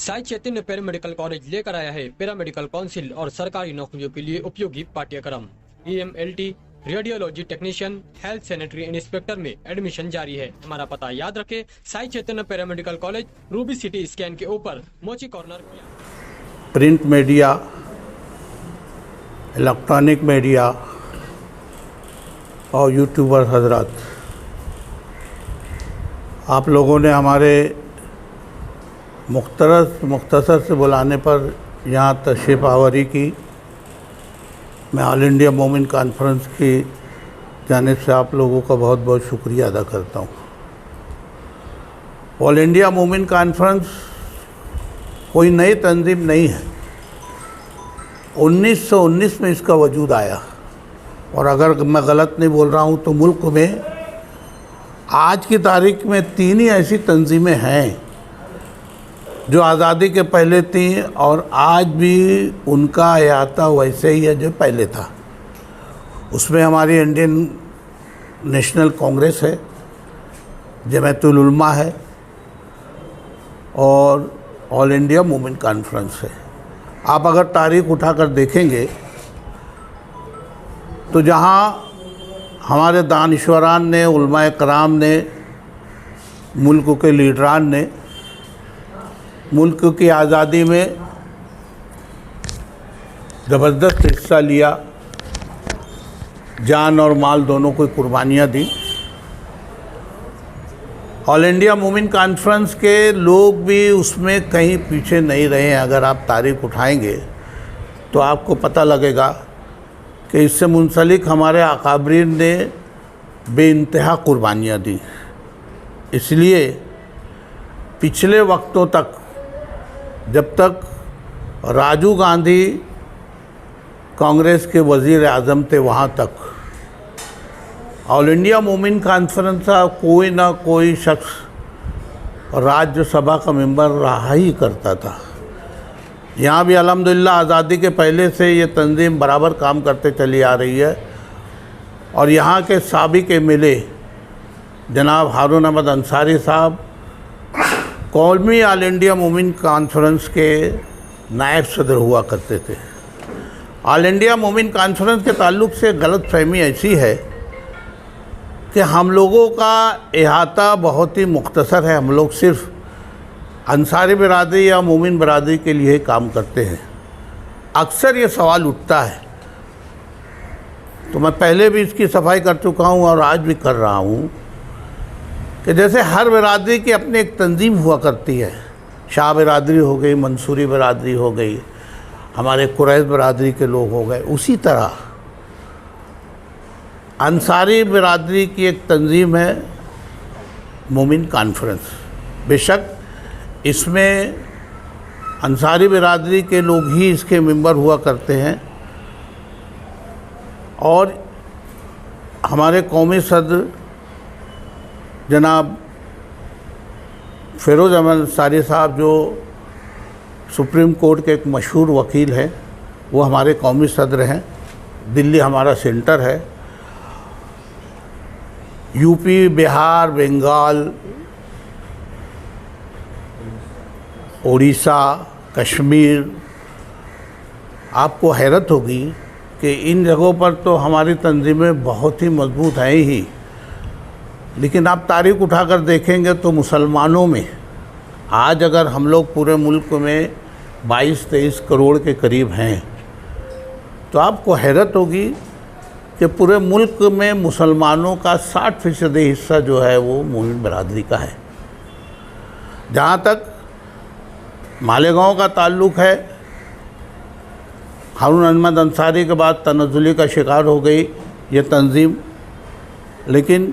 Sai Chaitanya paramedical college लेकर आया है पैरामेडिकल काउंसिल और सरकारी नौकरियों के लिए उपयोगी पाठ्यक्रम। EMLT, radiology technician, health sanitary inspector में एडमिशन जारी है। हमारा पता याद रखें, Sai Chaitanya paramedical college, Ruby city scan के ऊपर, Mochi corner. Print media, electronic media और यूट्यूबर हजरात, आप लोगों ने हमारे मुख्तसर से बुलाने पर यहाँ तशरीफ़ आवरी की। मैं ऑल इंडिया मोमिन कॉन्फ्रेंस की जानिब से आप लोगों का बहुत बहुत शुक्रिया अदा करता हूँ। ऑल इंडिया मोमिन कॉन्फ्रेंस कोई नई तंजीम नहीं है। 1919 में इसका वजूद आया, और अगर मैं गलत नहीं बोल रहा हूँ तो मुल्क में आज की तारीख में 3 ही ऐसी तंजीमें हैं जो आज़ादी के पहले थी और आज भी उनका अहाता वैसे ही है जो पहले था। उसमें हमारी इंडियन नेशनल कांग्रेस है, जमातुल उलमा है और ऑल इंडिया मोमिन कॉन्फ्रेंस है। आप अगर तारीख उठाकर देखेंगे तो जहाँ हमारे दानिश्वरान ने, उलमाए कराम ने, मुल्क के लीडरान ने मुल्क की आज़ादी में ज़बरदस्त हिस्सा लिया, जान और माल दोनों को कुर्बानियाँ दी। ऑल इंडिया मोमिन कॉन्फ्रेंस के लोग भी उसमें कहीं पीछे नहीं रहे हैं। अगर आप तारीख उठाएंगे तो आपको पता लगेगा कि इससे मुंसलिक हमारे अकाबरीन ने बेइंतहा कुर्बानियाँ दी। इसलिए पिछले वक्तों तक, जब तक राजीव गांधी कांग्रेस के वज़ीर आज़म थे, वहाँ तक ऑल इंडिया मोमिन कॉन्फ्रेंस का कोई ना कोई शख्स राज्यसभा का मेंबर रहा ही करता था। यहाँ भी अल्हम्दुलिल्लाह आज़ादी के पहले से ये तंजीम बराबर काम करते चली आ रही है। और यहाँ के साबिक MLA जनाब हारून अहमद अंसारी साहब कौमी ऑल इंडिया मोमिन कॉन्फ्रेंस के नायब सदर हुआ करते थे। ऑल इंडिया मोमिन कॉन्फ्रेंस के ताल्लुक़ से गलत फहमी ऐसी है कि हम लोगों का अहाता बहुत ही मुख्तसर है। हम लोग सिर्फ़ अंसारी बिरादरी या मोमिन बिरादरी के लिए काम करते हैं। अक्सर ये सवाल उठता है, तो मैं पहले भी इसकी सफाई कर चुका हूँ और आज भी कर रहा हूँ कि जैसे हर बिरादरी की अपनी एक तंजीम हुआ करती है। शाह बिरादरी हो गई, मंसूरी बिरादरी हो गई, हमारे कुरैश बिरादरी के लोग हो गए, उसी तरह अंसारी बिरादरी की एक तंजीम है मोमिन कॉन्फ्रेंस। बेशक इसमें अंसारी बिरादरी के लोग ही इसके मेंबर हुआ करते हैं और हमारे कौमी सदर जनाब फ़िरोज़ अहमद अंसारी साहब, जो सुप्रीम कोर्ट के एक मशहूर वकील हैं, वो हमारे कौमी सदर हैं। दिल्ली हमारा सेंटर है। यूपी, बिहार, बंगाल, उड़ीसा, कश्मीर, आपको हैरत होगी कि इन जगहों पर तो हमारी तंजीमें बहुत ही मजबूत हैं ही, लेकिन आप तारीख उठाकर देखेंगे तो मुसलमानों में आज अगर हम लोग पूरे मुल्क में 22-23 करोड़ के करीब हैं, तो आपको हैरत होगी कि पूरे मुल्क में मुसलमानों का 60% हिस्सा जो है वो मोमिन बिरादरी का है। जहाँ तक मालेगांव का ताल्लुक़ है, हारून अहमद अंसारी के बाद तनज़्ज़ुली का शिकार हो गई ये तंजीम, लेकिन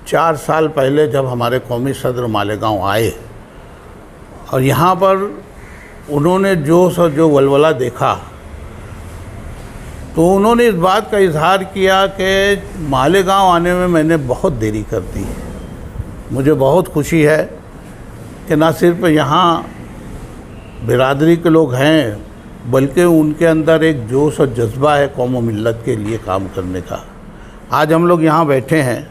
4 साल पहले जब हमारे कौमी सदर मालेगांव आए और यहाँ पर उन्होंने जोश और जो वलवला देखा, तो उन्होंने इस बात का इजहार किया कि मालेगांव आने में मैंने बहुत देरी कर दी। मुझे बहुत खुशी है कि न सिर्फ यहाँ बिरादरी के लोग हैं, बल्कि उनके अंदर एक जोश और जज्बा है कौम व मिल्लत के लिए काम करने का। आज हम लोग यहाँ बैठे हैं,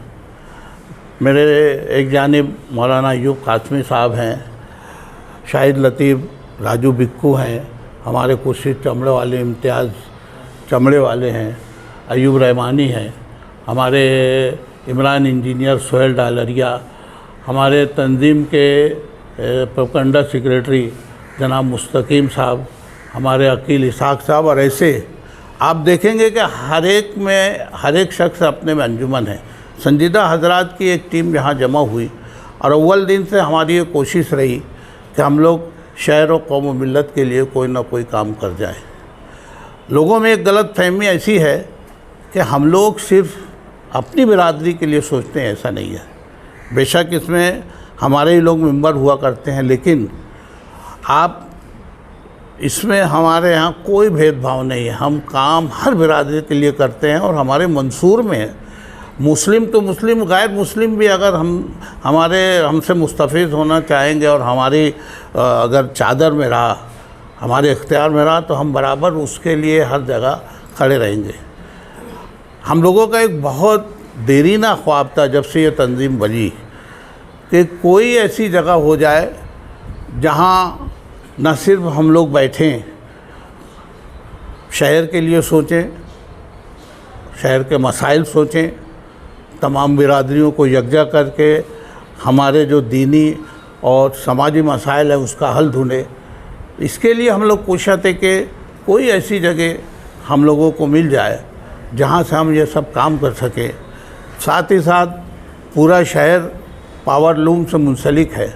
मेरे एक जानिब मौलाना अय्यूब कासमी साहब हैं, शाहिद लतीफ़, राजू बिक्कू हैं, हमारे खुर्शीद चमड़े वाले, इम्तियाज़ चमड़े वाले हैं, अयूब रहमानी हैं, हमारे इमरान इंजीनियर, सोहेल डालरिया, हमारे तंजीम के प्रोपेगेंडा सेक्रेटरी जनाब मुस्तकीम साहब, हमारे अकील इसाक साहब, और ऐसे आप देखेंगे कि हर एक शख्स अपने में अंजुमन है। संजीदा हजरात की एक टीम यहाँ जमा हुई और अव्वल दिन से हमारी ये कोशिश रही कि हम लोग शहर और कौम व मिल्लत के लिए कोई ना कोई काम कर जाएं। लोगों में एक गलत फहमी ऐसी है कि हम लोग सिर्फ अपनी बिरादरी के लिए सोचते हैं, ऐसा नहीं है। बेशक इसमें हमारे ही लोग मेंबर हुआ करते हैं, लेकिन आप इसमें हमारे यहाँ कोई भेदभाव नहीं है। हम काम हर बिरादरी के लिए करते हैं और हमारे मंसूर में मुस्लिम तो मुस्लिम, गैर मुस्लिम भी अगर हमसे मुस्तफ़ीज़ होना चाहेंगे और हमारी अगर चादर में रहा, हमारे इख्तियार में रहा, तो हम बराबर उसके लिए हर जगह खड़े रहेंगे। हम लोगों का एक बहुत देरीना ख्वाब था जब से ये तंजीम बनी कि कोई ऐसी जगह हो जाए जहाँ न सिर्फ हम लोग बैठें, शहर के लिए सोचें, शहर के मसाइल सोचें, तमाम बिरादरियों को यकजा करके हमारे जो दीनी और समाजी मसाइल है उसका हल ढूंढे। इसके लिए हम लोग कोशिश थे कि कोई ऐसी जगह हम लोगों को मिल जाए जहाँ से हम ये सब काम कर सकें। साथ ही साथ पूरा शहर पावर लूम से मुंसलिक है,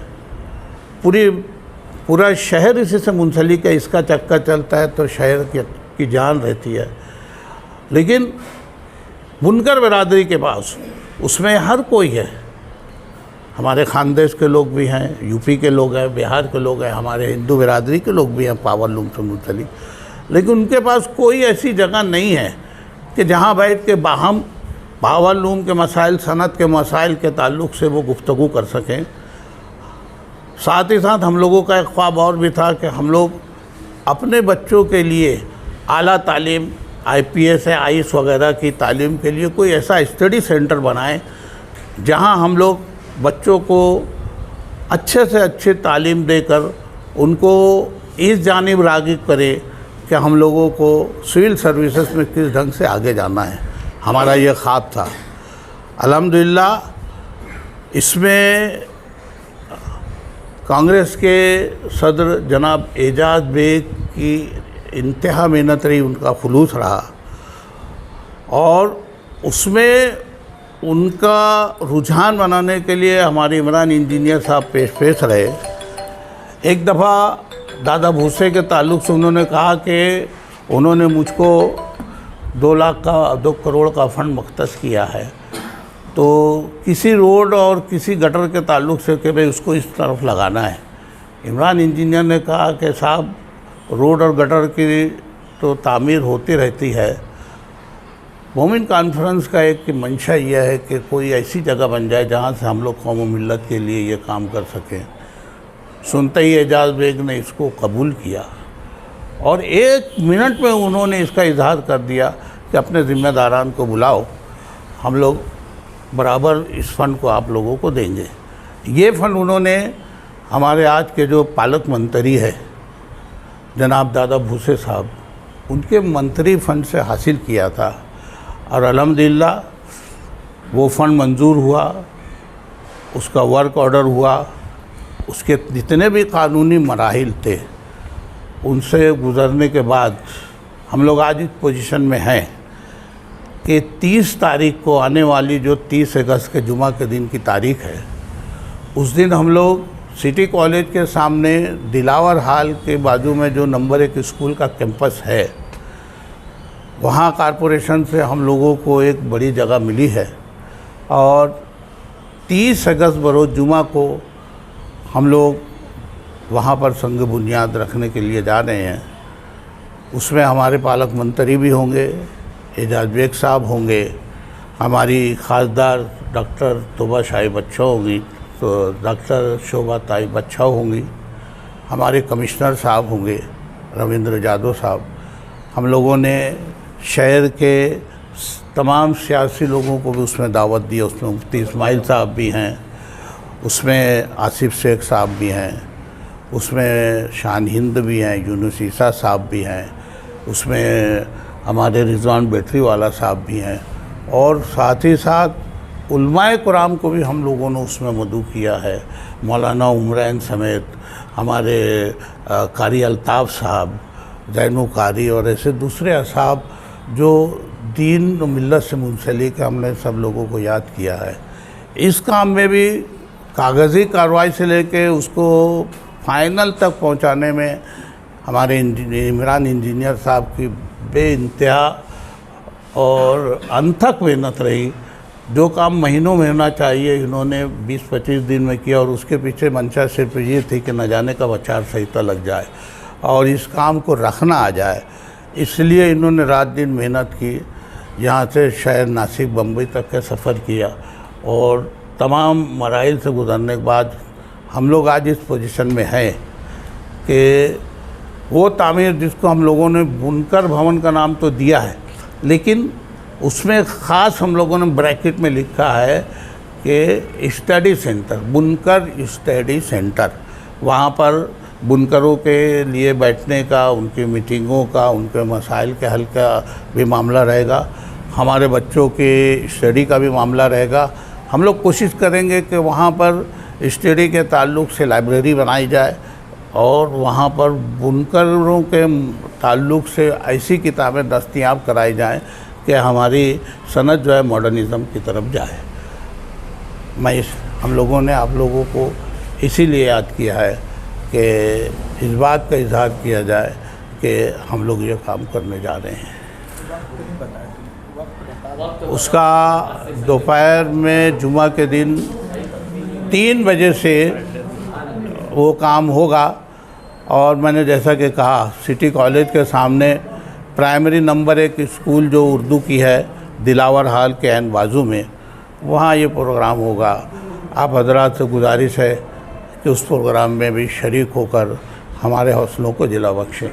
पूरा शहर इसी से मुंसलिक है, इसका चक्का चलता है तो शहर की जान रहती है। लेकिन बुनकर बिरादरी के पास उसमें हर कोई है, हमारे खानदेश के लोग भी हैं, यूपी के लोग हैं, बिहार के लोग हैं, हमारे हिंदू बिरादरी के लोग भी हैं पावर लूम से मुंसलिक, लेकिन उनके पास कोई ऐसी जगह नहीं है कि जहाँ बैठ के बाहम पावर लूम के मसाइल, सनत के मसाइल के ताल्लुक़ से वो गुफ्तगू कर सकें। साथ ही साथ हम लोगों का एक ख्वाब और भी था कि हम लोग अपने बच्चों के लिए आला तालीम, IPS है, IAS वगैरह की तालीम के लिए कोई ऐसा स्टडी सेंटर बनाएं जहां हम लोग बच्चों को अच्छे से अच्छी तालीम देकर उनको इस जानिब राग़िब करें कि हम लोगों को सिविल सर्विसेज में किस ढंग से आगे जाना है। हमारा ये ख्वाब था। अल्हम्दुलिल्लाह इसमें कांग्रेस के सदर जनाब एजाज बेग की इंतहा मेहनत रही, उनका खुलूस रहा और उसमें उनका रुझान बनाने के लिए हमारे इमरान इंजीनियर साहब पेश रहे। एक दफ़ा दादा भूसे के ताल्लुक़ से उन्होंने कहा कि उन्होंने मुझको 2 करोड़ का फ़ंड मख्तस किया है, तो किसी रोड और किसी गटर के ताल्लुक़ से कि भाई उसको इस तरफ लगाना है। इमरान इंजीनियर ने कहा कि साहब रोड और गटर की तो तामीर होती रहती है, मोमिन कॉन्फ्रेंस का एक मंशा यह है कि कोई ऐसी जगह बन जाए जहाँ से हम लोग कौम व मिल्लत के लिए ये काम कर सकें। सुनते ही एजाज बेग ने इसको कबूल किया और 1 मिनट में उन्होंने इसका इजहार कर दिया कि अपने ज़िम्मेदारान को बुलाओ, हम लोग बराबर इस फ़ंड को आप लोगों को देंगे। ये फ़ंड उन्होंने हमारे आज के जो पालक मंत्री है जनाब दादा भूसे साहब, उनके मंत्री फ़ंड से हासिल किया था और अल्हम्दुलिल्लाह वो फ़ंड मंजूर हुआ, उसका वर्क ऑर्डर हुआ, उसके जितने भी कानूनी मराहिल थे उनसे गुज़रने के बाद हम लोग आज इस पोजीशन में हैं कि 30 तारीख को आने वाली जो 30 अगस्त के जुमा के दिन की तारीख़ है, उस दिन हम लोग सिटी कॉलेज के सामने दिलावर हाल के बाजू में जो नंबर 1 स्कूल का कैंपस है, वहाँ कॉरपोरेशन से हम लोगों को एक बड़ी जगह मिली है और 30 अगस्त बरोज़ जुमा को हम लोग वहाँ पर संग बुनियाद रखने के लिए जा रहे हैं। उसमें हमारे पालक मंत्री भी होंगे, एजाज बेग साहब होंगे, हमारी खासदार डॉक्टर तोबा शाही बच्चा होंगी, तो डॉक्टर शोभा ताई बच्चा होंगी, हमारे कमिश्नर साहब होंगे रविंद्र जादव साहब। हम लोगों ने शहर के तमाम सियासी लोगों को भी उसमें दावत दी। उसमें मुफ्ती इस्माइल साहब भी हैं, उसमें आसिफ शेख साहब भी हैं, उसमें शान हिंद भी हैं, यूनुस ईसा साहब भी हैं, उसमें हमारे रिजवान बैटरी वाला साहब भी हैं, और साथ ही साथ उलमाए कुरान को भी हम लोगों ने उसमें मदऊ किया है। मौलाना उमरैन समेत हमारे कारी अल्ताफ़ साहब, जैनु कारी और ऐसे दूसरे असाब जो दीन और मिल्लत से मुंसलिक है, हमने सब लोगों को याद किया है। इस काम में भी कागज़ी कार्रवाई से लेके उसको फाइनल तक पहुंचाने में हमारे इमरान इंजीनियर साहब की बेइंतहा और अनथक मेहनत रही। जो काम महीनों में होना चाहिए इन्होंने 20-25 दिन में किया, और उसके पीछे मंशा सिर्फ ये थी कि न जाने कब आचार संहिता लग जाए और इस काम को रखना आ जाए। इसलिए इन्होंने रात दिन मेहनत की, यहाँ से शहर नासिक बम्बई तक का सफ़र किया, और तमाम मराइल से गुजरने के बाद हम लोग आज इस पोजीशन में हैं कि वो तामीर जिसको हम लोगों ने बुनकर भवन का नाम तो दिया है, लेकिन उसमें ख़ास हम लोगों ने ब्रैकेट में लिखा है कि स्टडी सेंटर, बुनकर स्टडी सेंटर। वहाँ पर बुनकरों के लिए बैठने का, उनकी मीटिंगों का, उनके मसाइल के हल का भी मामला रहेगा, हमारे बच्चों के स्टडी का भी मामला रहेगा। हम लोग कोशिश करेंगे कि वहाँ पर स्टडी के ताल्लुक़ से लाइब्रेरी बनाई जाए, और वहाँ पर बुनकरों के ताल्लुक़ से ऐसी किताबें दस्तयाब कराई जाएँ कि हमारी सनत जो है मॉडर्निज़म की तरफ जाए। हम लोगों ने आप लोगों को इसीलिए याद किया है कि इस बात का इजहार किया जाए कि हम लोग ये काम करने जा रहे हैं। उसका दोपहर में जुमा के दिन 3 बजे से वो काम होगा, और मैंने जैसा कि कहा सिटी कॉलेज के सामने प्राइमरी नंबर 1 स्कूल जो उर्दू की है, दिलावर हाल के ऐन बाजू में, वहाँ ये प्रोग्राम होगा। आप हजरात से गुजारिश है कि उस प्रोग्राम में भी शरीक होकर हमारे हौसलों को जिला बख्शें।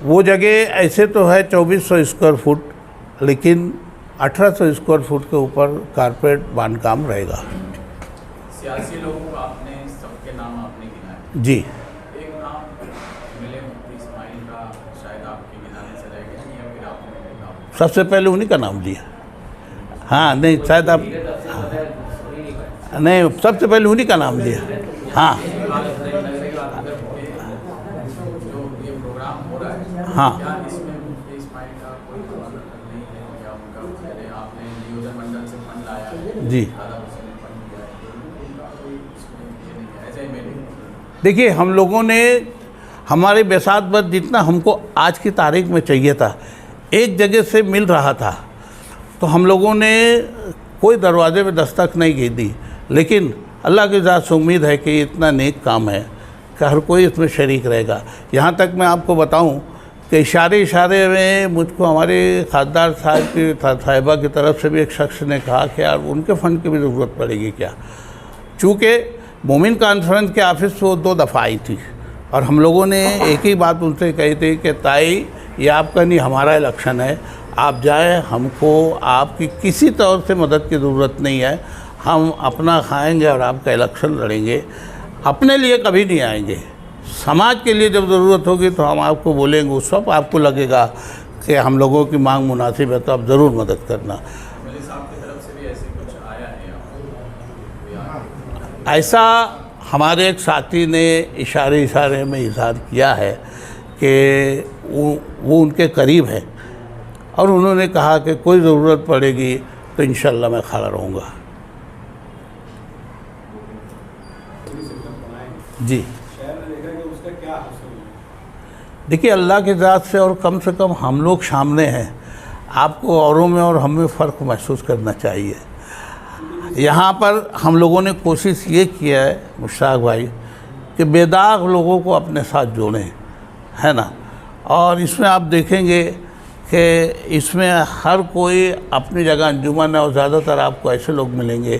वो जगह ऐसे तो है 2400 स्क्वायर फुट, लेकिन 1800 स्क्वायर फुट के ऊपर कारपेट बांधकाम रहेगा। सियासी लोगों को आपने सबके नाम आपने गिनाए जी, एक नाम मिले मुफ्ती इस्माइल का शायद आपके गिनाने से रह गया, या फिर आपने नाम सबसे पहले उन्हीं का नाम लिया। हाँ, नहीं शायद आप, नहीं सबसे पहले उन्हीं का नाम लिया। हाँ जो ये प्रोग्राम हो रहा है, हाँ, क्या इसमें मुफ्ती इस्माइल का कोई नहीं है, या उनका पहले आपने नियोजन मंडल से फंड लाया है, जी। दादा हुसैन ने फंड दिया है, उनका कोई इसमें ये नहीं है, ऐसा ही मेरे। देखिए, हम लोगों ने हमारे बेसात पर जितना हमको आज की तारीख में चाहिए था, एक जगह से मिल रहा था, तो हम लोगों ने कोई दरवाजे पे दस्तक नहीं दी, लेकिन अल्लाह की ज़ात से उम्मीद है कि इतना नेक काम है कि हर कोई इसमें शरीक रहेगा। यहाँ तक मैं आपको बताऊँ कि इशारे में मुझको हमारे खासदार साहब की साहिबा की तरफ से भी एक शख्स ने कहा कि यार उनके फ़ंड की भी ज़रूरत पड़ेगी क्या। चूँकि मोमिन कॉन्फ्रेंस के ऑफिस से वो 2 दफ़ा आई थी, और हम लोगों ने एक ही बात उनसे कही थी कि ताई ये आपका नहीं हमारा इलेक्शन है, आप जाएं, हमको आपकी किसी तौर से मदद की ज़रूरत नहीं है, हम अपना खाएंगे और आपका इलेक्शन लड़ेंगे, अपने लिए कभी नहीं आएंगे। समाज के लिए जब ज़रूरत होगी तो हम आपको बोलेंगे, उस वक्त आपको लगेगा कि हम लोगों की मांग मुनासिब है तो आप ज़रूर मदद करना। मलिक साहब की तरफ से भी ऐसे कुछ आया है? ऐसा हमारे एक साथी ने इशारे में इजहार किया है कि वो उनके करीब है, और उन्होंने कहा कि कोई ज़रूरत पड़ेगी तो इंशाल्लाह मैं खड़ा रहूँगा। जी, देखिए, अल्लाह की ज़ात से और कम से कम हम लोग सामने हैं, आपको औरों में और हम में फ़र्क महसूस करना चाहिए। यहाँ पर हम लोगों ने कोशिश ये किया है मुश्ताक भाई कि बेदाग लोगों को अपने साथ जोड़ें, है ना। और इसमें आप देखेंगे कि इसमें हर कोई अपनी जगह अंजुमन है, और ज़्यादातर आपको ऐसे लोग मिलेंगे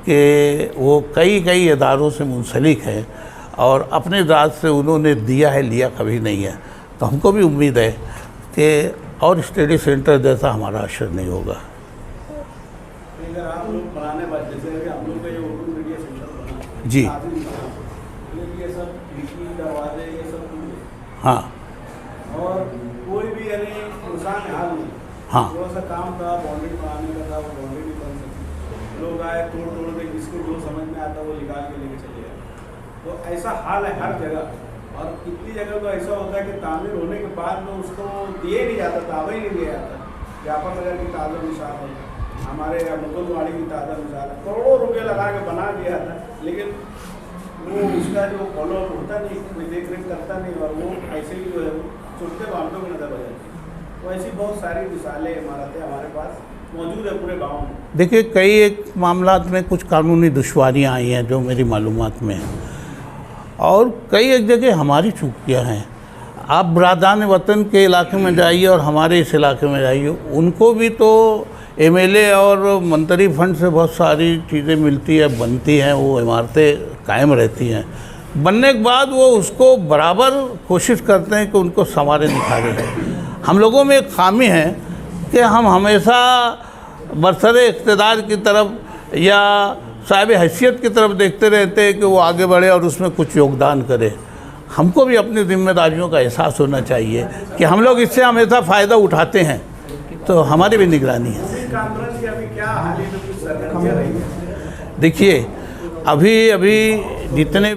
कि वो कई इदारों से मुंसलिक हैं, और अपने ज़ात से उन्होंने दिया है, लिया कभी नहीं है। तो हमको भी उम्मीद है कि और स्टडी सेंटर जैसा हमारा असर नहीं होगा। जी, खिड़की दरवाजे ये सब टूट गए हाँ और कोई भी यानी नुकसान हाल नहीं। हाँ थोड़ा सा काम था, बाउंड्री बनाने का था, वो बाउंड्री भी बन सकी। लोग आए तोड़ के, जिसको जो समझ में आता वो निकाल के लेके चले गए। तो ऐसा हाल है हर जगह। और कितनी जगह तो ऐसा होता है कि तामीर होने के बाद में उसको दिए नहीं जाता, ताबा ही नहीं दिया जाता। व्यापक नगर की ताज़ा मिसाल है, हमारे मुकुंदवाड़ी की ताज़ा मिसाल है, करोड़ों रुपये लगा के बना दिया था, लेकिन वो उसका जो फॉलोअप होता नहीं, कोई देख रेख करता नहीं, और वो ऐसे ही जो है वो छुट्टे बांधों की नजर बजाती है। तो ऐसी बहुत सारी मिसालें इमारतें हमारे पास मौजूद है पूरे गाँव में। देखिए, कई एक मामलात में कुछ कानूनी दुश्वारियाँ आई हैं जो मेरी मालूमात में है, और कई एक जगह हमारी चूकियाँ हैं। आप बरादान वतन के इलाके में जाइए और हमारे इस इलाके में जाइए, उनको भी तो एमएलए और मंत्री फंड से बहुत सारी चीज़ें मिलती है, बनती हैं, वो इमारतें कायम रहती हैं। बनने के बाद वो उसको बराबर कोशिश करते हैं कि उनको संवारे निखारे हैं। हम लोगों में एक खामी है कि हम हमेशा बरसरे इक़्तिदार की तरफ या साहिब हैसियत की तरफ देखते रहते हैं कि वो आगे बढ़े और उसमें कुछ योगदान करे। हमको भी अपनी जिम्मेदारियों का एहसास होना चाहिए कि हम लोग इससे हमेशा फ़ायदा उठाते हैं, तो हमारी भी निगरानी है। कॉन्फ्रेंस की अभी क्या हाल ही में कुछ सरगर्मियाँ रही है? देखिए, अभी जितने